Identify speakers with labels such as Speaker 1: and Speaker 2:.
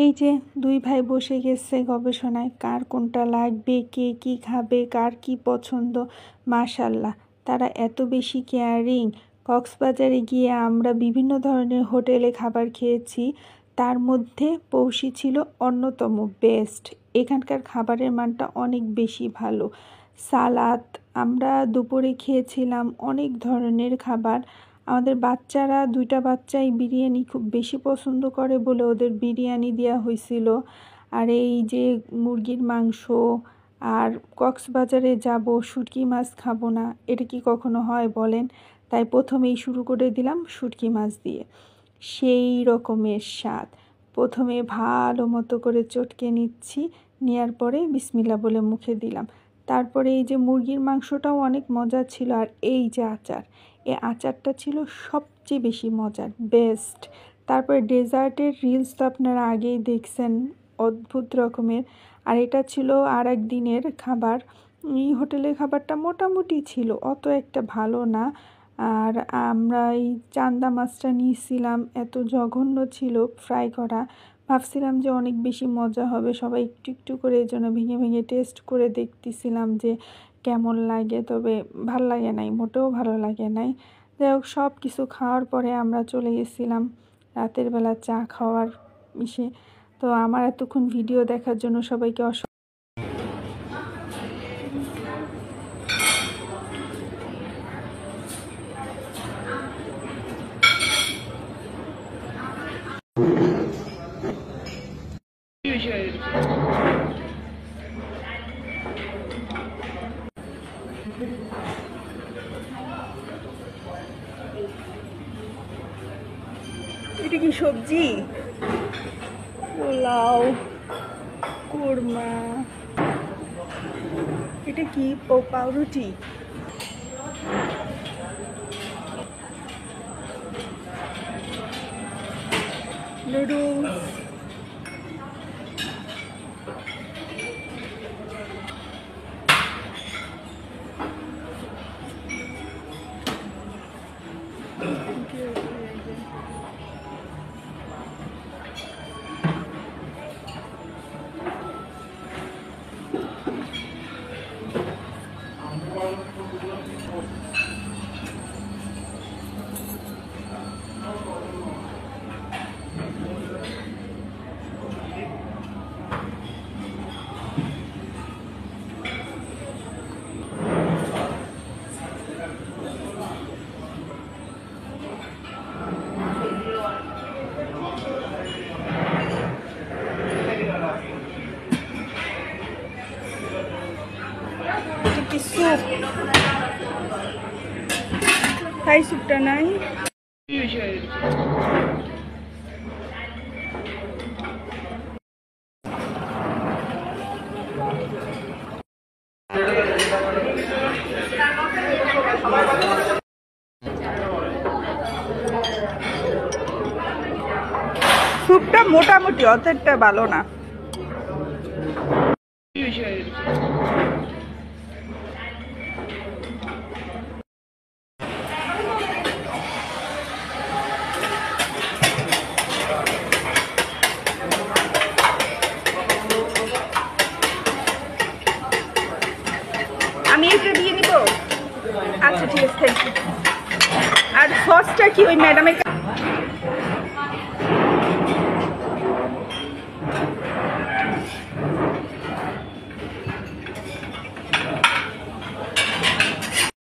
Speaker 1: এই যে দুই ভাই বসে গেছে গবেষণায়, কার কোনটা লাগবে, কে কি খাবে, কার কি পছন্দ। মাশাল্লাহ, তারা এত বেশি কেয়ারিং। কক্সবাজারে গিয়ে আমরা বিভিন্ন ধরনের হোটেলে খাবার খেয়েছি, তার মধ্যে পৌষি ছিল অন্যতম বেস্ট। এখানকার খাবারের মানটা অনেক বেশি ভালো। সালাদ, আমরা দুপুরে খেয়েছিলাম অনেক ধরনের খাবার। আমাদের বাচ্চারা, দুইটা বাচ্চাই বিরিয়ানি খুব বেশি পছন্দ করে বলে ওদের বিরিয়ানি দেওয়া হয়েছিল। আর এই যে মুরগির মাংস, আর কক্সবাজারে যাব শুটকি মাছ খাবো না, এটা কি কখনো হয় বলেন? তাই প্রথমেই শুরু করে দিলাম শুটকি মাছ দিয়ে। সেই রকমের স্বাদ। প্রথমে ভালো মতো করে চটকে নিচ্ছি, নেওয়ার পরে বিসমিল্লাহ বলে মুখে দিলাম। তারপরে এই যে মুরগির মাংসটাও অনেক মজা ছিল। আর এই যে আচার, এই আচারটা ছিল সবচেয়ে বেশি মজার, বেস্ট। তারপরে ডেজার্টের রিলস তো আপনারা আগেই দেখছেন, অদ্ভুত রকমের। আর এটা ছিল আর এক দিনের খাবার। এই হোটেলের খাবারটা মোটামুটি ছিল, অত একটা ভালো না। আর আমরা এই চান্দা মাছটা নিয়েছিলাম, এত জঘন্য ছিল ফ্রাই করা। ভাবছিলাম যে অনেক বেশি মজা হবে, সবাই একটু একটু করে এই জন্য ভেঙে ভেঙে টেস্ট করে দেখতেছিলাম যে কেমন লাগে। তবে ভাল লাগে নাই, মোটেও ভালো লাগে নাই। যাই হোক, সব কিছু খাওয়ার পরে আমরা চলে গেছিলাম রাতের বেলা চা খাওয়ার ইসে। তো আমার এতক্ষণ ভিডিও দেখার জন্য সবাইকে এটা কি সবজি? পোলাও, কোরমা, এটা কি পাউরুটি? নুডলস, স্যুপ, থাই স্যুপটা নাই। স্যুপটা মোটামুটি, অতটা ভালো না। আমি এটা দিয়ে নিব? আচ্ছা ঠিক আছে, থ্যাংক ইউ। আর সসটা কি ওই ম্যাডামের?